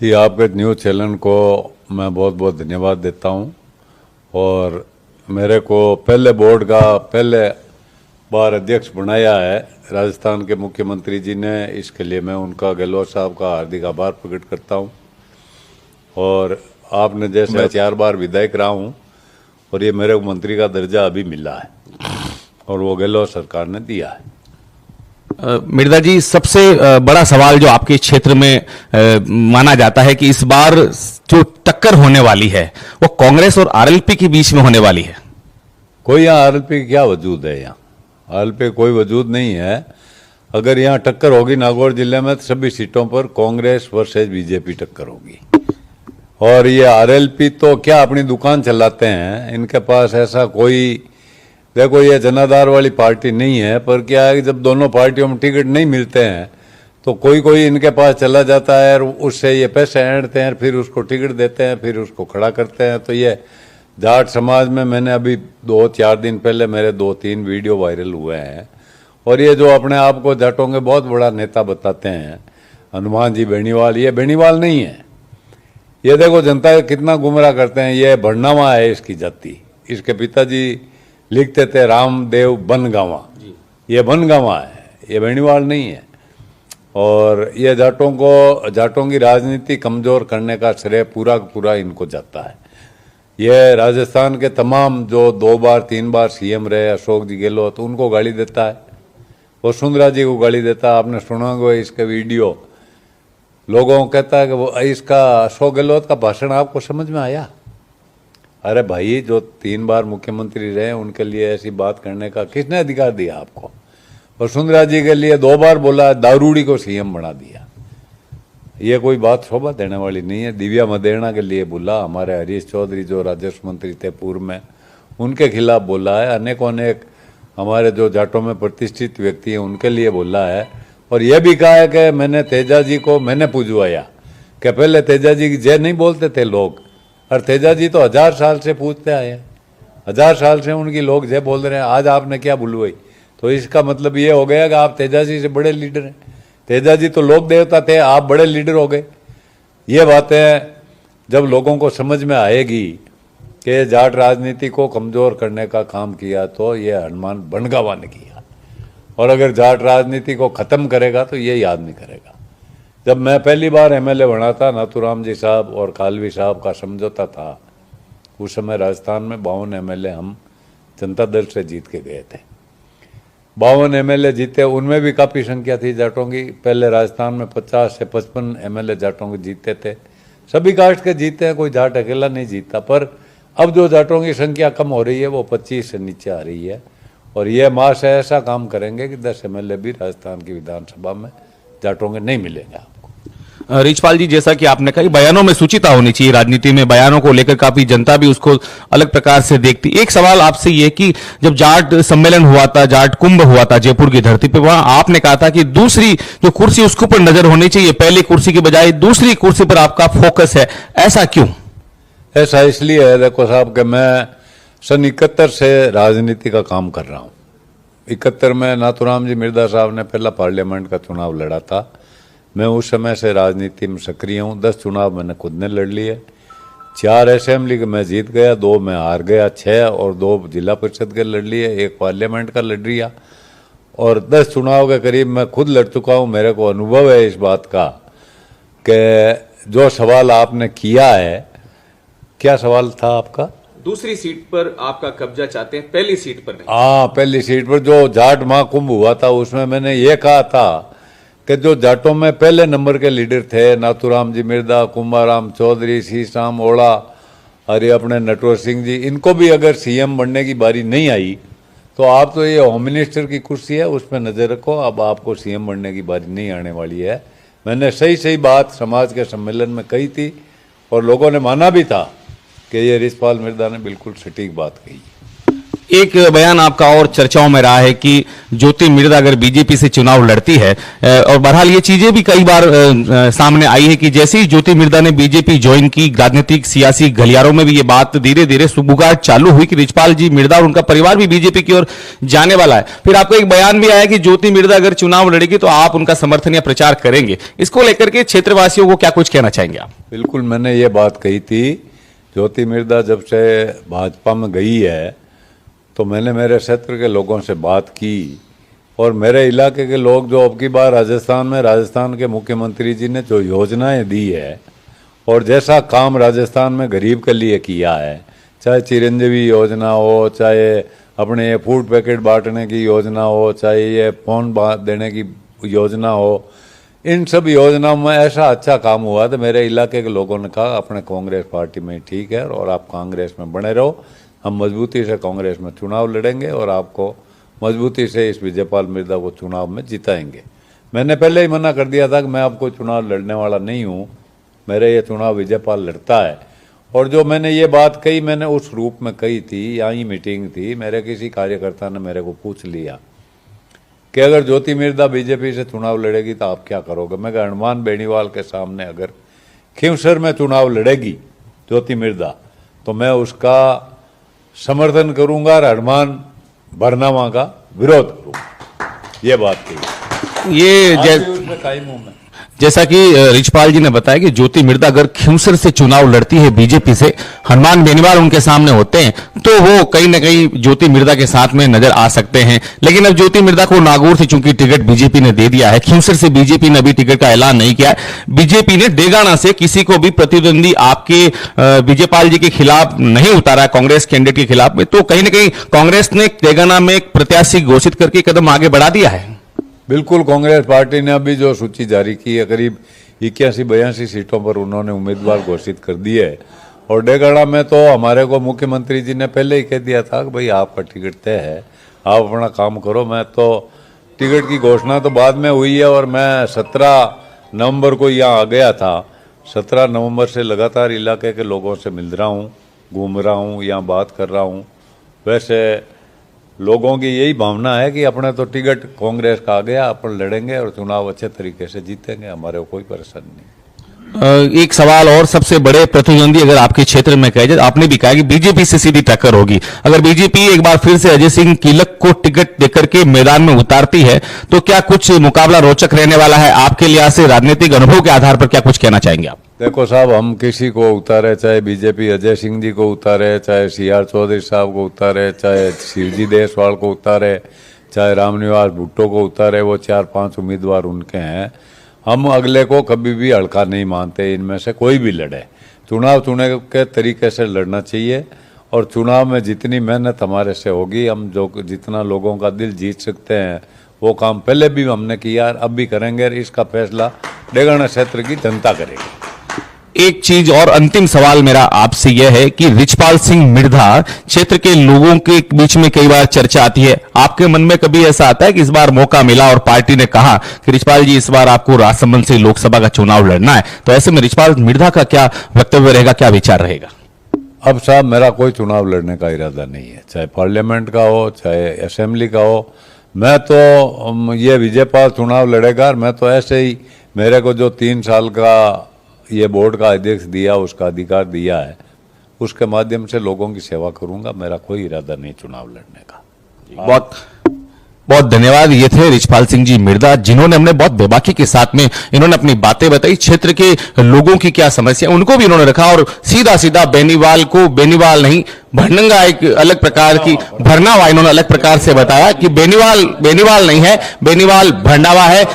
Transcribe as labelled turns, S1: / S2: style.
S1: जी, आपके news channel को मैं बहुत बहुत धन्यवाद देता हूं। और मेरे को पहले बोर्ड का पहले बार अध्यक्ष बनाया है राजस्थान के मुख्यमंत्री जी ने, इसके लिए मैं उनका गहलोत साहब का हार्दिक आभार प्रकट करता हूं। और आपने जैसे मैं 4 बार विधायक रहा हूं और ये मेरे को मंत्री का दर्जा अभी मिला है और वो गहलोत सरकार ने दिया है।
S2: मिर्जा जी, सबसे बड़ा सवाल जो आपके क्षेत्र में माना जाता है कि इस बार जो टक्कर होने वाली है वो कांग्रेस और आरएलपी के बीच में होने वाली है।
S1: कोई यहाँ आरएलपी क्या वजूद है? यहाँ आरएलपी कोई वजूद नहीं है। अगर यहाँ टक्कर होगी नागौर जिले में तो सभी सीटों पर कांग्रेस वर्सेज बीजेपी टक्कर होगी। और ये आरएलपी तो क्या अपनी दुकान चलाते हैं, इनके पास ऐसा कोई, देखो ये जनाधार वाली पार्टी नहीं है, पर क्या है कि जब दोनों पार्टियों में टिकट नहीं मिलते हैं तो कोई कोई इनके पास चला जाता है और उससे ये पैसे ऐंठते हैं, फिर उसको टिकट देते हैं, फिर उसको खड़ा करते हैं। तो ये जाट समाज में मैंने अभी 2-4 दिन पहले मेरे 2-3 वीडियो वायरल हुए हैं। और ये जो अपने आप को जाटों के बहुत बड़ा नेता बताते हैं, हनुमान जी बेनीवाल, ये बेनीवाल नहीं है। ये देखो जनता कितना गुमराह करते हैं। ये भड़नावा है इसकी जाति। इसके पिताजी लिखते थे रामदेव बनगावा, ये बनगावा है, ये बेनीवाल नहीं है। और ये जाटों की राजनीति कमजोर करने का श्रेय पूरा पूरा इनको जाता है। ये राजस्थान के तमाम जो 2 बार 3 बार सीएम रहे, अशोक जी गहलोत, तो उनको गाली देता है, वसुंधरा जी को गाली देता है। आपने सुना होगा इसके वीडियो, लोगों को कहता है कि वो इसका अशोक गहलोत का भाषण आपको समझ में आया? अरे भाई, जो 3 बार मुख्यमंत्री रहे उनके लिए ऐसी बात करने का किसने अधिकार दिया आपको? वसुंधरा जी के लिए 2 बार बोला, दारूड़ी को सीएम बना दिया। ये कोई बात शोभा देने वाली नहीं है। दिव्या मदेरणा के लिए बोला, हमारे हरीश चौधरी जो राजस्व मंत्री थे पूर्व में, उनके खिलाफ बोला है। अनेकों अनेक हमारे जो जाटों में प्रतिष्ठित व्यक्ति हैं उनके लिए बोला है। और यह भी कहा है कि मैंने तेजा जी को मैंने पुजवाया, कि पहले तेजा जी की जय नहीं बोलते थे लोग, और तेजा जी तो 1000 साल से पूछते आए हैं, 1000 साल से उनकी लोग जय बोल रहे हैं। आज आपने क्या बुलवाई? तो इसका मतलब ये हो गया कि आप तेजा जी से बड़े लीडर हैं। तेजा जी तो लोक देवता थे, आप बड़े लीडर हो गए। ये बातें जब लोगों को समझ में आएगी कि जाट राजनीति को कमजोर करने का काम किया तो ये हनुमान बनगावा ने किया, और अगर जाट राजनीति को खत्म करेगा तो ये याद नहीं करेगा। जब मैं पहली बार एमएलए बना था, नाथूराम जी साहब और कालवी साहब का समझौता था, उस समय राजस्थान में 52 एमएलए हम जनता दल से जीत के गए थे। 52 एमएलए जीते, उनमें भी काफ़ी संख्या थी जाटों की। पहले राजस्थान में 50 से 55 एमएलए जाटों के जीते थे। सभी कास्ट के जीते हैं, कोई जाट अकेला नहीं जीता। पर अब जो जाटों की संख्या कम हो रही है वो 25 से नीचे आ रही है। और ये माह से ऐसा काम करेंगे कि 10 एमएलए भी राजस्थान की विधानसभा में जाटों के नहीं मिलेंगे।
S2: रिचपाल जी, जैसा कि आपने कहा, बयानों में सूचिता होनी चाहिए। राजनीति में बयानों को लेकर काफी जनता भी उसको अलग प्रकार से देखती। एक सवाल आपसे ये कि जब जाट सम्मेलन हुआ था, जाट कुंभ हुआ था जयपुर की धरती पे, वहां आपने कहा था कि दूसरी जो कुर्सी उसके ऊपर नजर होनी चाहिए, पहली कुर्सी की बजाय दूसरी कुर्सी पर आपका फोकस है। ऐसा क्यों?
S1: ऐसा इसलिए है, देखो साहब, कि मैं सन 71 से राजनीति का काम कर रहा हूँ। 71 में नाथूराम जी मिर्जा साहब ने पहला पार्लियामेंट का चुनाव लड़ा था। मैं उस समय से राजनीति में सक्रिय हूँ। 10 चुनाव मैंने खुद ने लड़ लिए। 4 असेंबली के मैं जीत गया, 2 में हार गया, 6 और 2 जिला परिषद के लड़ लिए, 1 पार्लियामेंट का लड़ लिया। और 10 चुनाव के करीब मैं खुद लड़ चुका हूँ। मेरे को अनुभव है इस बात का कि जो सवाल आपने किया है, क्या सवाल था आपका?
S2: दूसरी सीट पर आपका कब्जा चाहते हैं, पहली सीट पर नहीं।
S1: हाँ, पहली सीट पर जो जाट महाकुंभ हुआ था उसमें मैंने ये कहा था कि जो जाटों में पहले नंबर के लीडर थे, नाथूराम जी मिर्जा, कुंभाराम चौधरी, सीसाराम ओड़ा और ये अपने नटवर सिंह जी, इनको भी अगर सीएम बनने की बारी नहीं आई तो आप तो ये होम मिनिस्टर की कुर्सी है उस पर नजर रखो, अब आपको सीएम बनने की बारी नहीं आने वाली है। मैंने सही बात समाज के सम्मेलन में कही थी और लोगों ने माना भी था कि ये रिचपाल मिर्जा ने बिल्कुल सटीक बात कही।
S2: एक बयान आपका और चर्चाओं में रहा है कि ज्योति मिर्धा अगर बीजेपी से चुनाव लड़ती है और बहरहाल ये चीजें भी कई बार सामने आई है कि जैसे ही ज्योति मिर्धा ने बीजेपी ज्वाइन की, राजनीतिक सियासी गलियारों में भी ये बात धीरे धीरे सुगबुगाहट चालू हुई कि रिचपाल जी मिर्धा और उनका परिवार भी बीजेपी की ओर जाने वाला है। फिर आपको एक बयान भी आया कि ज्योति मिर्धा अगर चुनाव लड़ेगी तो आप उनका समर्थन या प्रचार करेंगे। इसको लेकर के क्षेत्रवासियों को क्या कुछ कहना चाहेंगे आप?
S1: बिल्कुल, मैंने ये बात कही थी। ज्योति मिर्धा जब से भाजपा में गई है तो मैंने मेरे क्षेत्र के लोगों से बात की और मेरे इलाके के लोग जो अब की बार राजस्थान के मुख्यमंत्री जी ने जो योजनाएं दी है और जैसा काम राजस्थान में गरीब के लिए किया है, चाहे चिरंजीवी योजना हो, चाहे अपने ये फूड पैकेट बांटने की योजना हो, चाहे ये फोन देने की योजना हो, इन सब योजनाओं में ऐसा अच्छा काम हुआ तो मेरे इलाके के लोगों ने कहा अपने कांग्रेस पार्टी में ठीक है और आप कांग्रेस में बने रहो, हम मजबूती से कांग्रेस में चुनाव लड़ेंगे और आपको मजबूती से इस विजयपाल मिर्धा को चुनाव में जिताएंगे। मैंने पहले ही मना कर दिया था कि मैं आपको चुनाव लड़ने वाला नहीं हूँ, मेरे ये चुनाव विजयपाल लड़ता है। और जो मैंने ये बात कही मैंने उस रूप में कही थी, यहाँ ही मीटिंग थी, मेरे किसी कार्यकर्ता ने मेरे को पूछ लिया कि अगर ज्योति मिर्धा बीजेपी से चुनाव लड़ेगी तो आप क्या करोगे। मैं हनुमान बेनीवाल के सामने अगर खींवसर में चुनाव लड़ेगी ज्योति मिर्धा तो मैं उसका समर्थन करूंगा और हनुमान बरनामा का विरोध करूंगा, ये बात कही।
S2: ये जैसा कि रिचपाल जी ने बताया कि ज्योति मिर्धा अगर खींवसर से चुनाव लड़ती है बीजेपी से, हनुमान बेनीवाल उनके सामने होते हैं तो वो कहीं ना कहीं ज्योति मिर्धा के साथ में नजर आ सकते हैं। लेकिन अब ज्योति मिर्धा को नागौर से चूंकि टिकट बीजेपी ने दे दिया है, खींवसर से बीजेपी ने अभी टिकट का ऐलान नहीं किया है। बीजेपी ने डेगाना से किसी को भी प्रतिद्वंदी आपके विजयपाल जी के खिलाफ नहीं उतारा है, कांग्रेस कैंडिडेट के खिलाफ में, तो कहीं ना कहीं कांग्रेस ने डेगाना में एक प्रत्याशी घोषित करके कदम आगे बढ़ा दिया है।
S1: बिल्कुल, कांग्रेस पार्टी ने अभी जो सूची जारी की है करीब 81-82 सीटों पर उन्होंने उम्मीदवार घोषित कर दिए है और डेगाना में तो हमारे को मुख्यमंत्री जी ने पहले ही कह दिया था कि भाई आपका टिकट तय है, आप अपना काम करो। मैं तो टिकट की घोषणा तो बाद में हुई है और मैं 17 नवंबर को यहाँ आ गया था। 17 नवंबर से लगातार इलाके के लोगों से मिल रहा हूँ, घूम रहा हूँ, यहाँ बात कर रहा हूँ। वैसे लोगों की यही भावना है कि अपने तो टिकट कांग्रेस का आ गया, अपन लड़ेंगे और चुनाव अच्छे तरीके से जीतेंगे, हमारे को कोई परेशानी नहीं।
S2: एक सवाल और, सबसे बड़े प्रतिद्वंदी अगर आपके क्षेत्र में कहे जाए, आपने भी कहा कि बीजेपी से सीधी टक्कर होगी, अगर बीजेपी एक बार फिर से अजय सिंह कीलक को टिकट देकर के मैदान में उतारती है तो क्या कुछ मुकाबला रोचक रहने वाला है आपके लिहाज से? राजनीतिक अनुभव के आधार पर क्या कुछ कहना चाहेंगे आप?
S1: देखो साहब, हम किसी को उतारे, चाहे बीजेपी अजय सिंह जी को उतारे, चाहे CR चौधरी साहब को उतारे, चाहे शिवजी देसवाल को उतारे, चाहे रामनिवास भुट्टो को उतारे, वो 4-5 उम्मीदवार उनके हैं। हम अगले को कभी भी हल्का नहीं मानते, इनमें से कोई भी लड़े। चुनाव चुने के तरीके से लड़ना चाहिए और चुनाव में जितनी मेहनत हमारे से होगी, हम जो जितना लोगों का दिल जीत सकते हैं वो काम पहले भी हमने किया, अब भी करेंगे और इसका फैसला डेगाना क्षेत्र की जनता करेगी।
S2: एक चीज और, अंतिम सवाल मेरा आपसे यह है कि रिचपाल सिंह मिर्धा क्षेत्र के लोगों के बीच में कई बार चर्चा आती है, आपके मन में कभी ऐसा आता है कि इस बार मौका मिला और पार्टी ने कहा कि रिचपाल जी इस बार आपको राजसमंद से लोकसभा का चुनाव लड़ना है, तो ऐसे में रिचपाल मिर्धा का क्या वक्तव्य रहेगा, क्या विचार रहेगा?
S1: अब साहब, मेरा कोई चुनाव लड़ने का इरादा नहीं है, चाहे पार्लियामेंट का हो चाहे असेंबली का हो। मैं तो ये विजयपाल चुनाव लड़ेगा और मैं तो ऐसे ही, मेरे को जो 3 साल का ये बोर्ड का अध्यक्ष दिया, उसका अधिकार दिया है, उसके माध्यम से लोगों की सेवा करूंगा। मेरा कोई इरादा नहीं चुनाव लड़ने का।
S2: बहुत बहुत धन्यवाद। ये थे रिचपाल सिंह जी मिर्धा, जिन्होंने हमने बहुत बेबाकी के साथ में इन्होंने अपनी बातें बताई, क्षेत्र के लोगों की क्या समस्या उनको भी इन्होंने रखा और सीधा सीधा बेनीवाल को बेनीवाल नहीं, भरनंगा एक अलग प्रकार की भरनावा इन्होंने अलग प्रकार से बताया कि बेनीवाल नहीं है, बेनीवाल भरनावा है।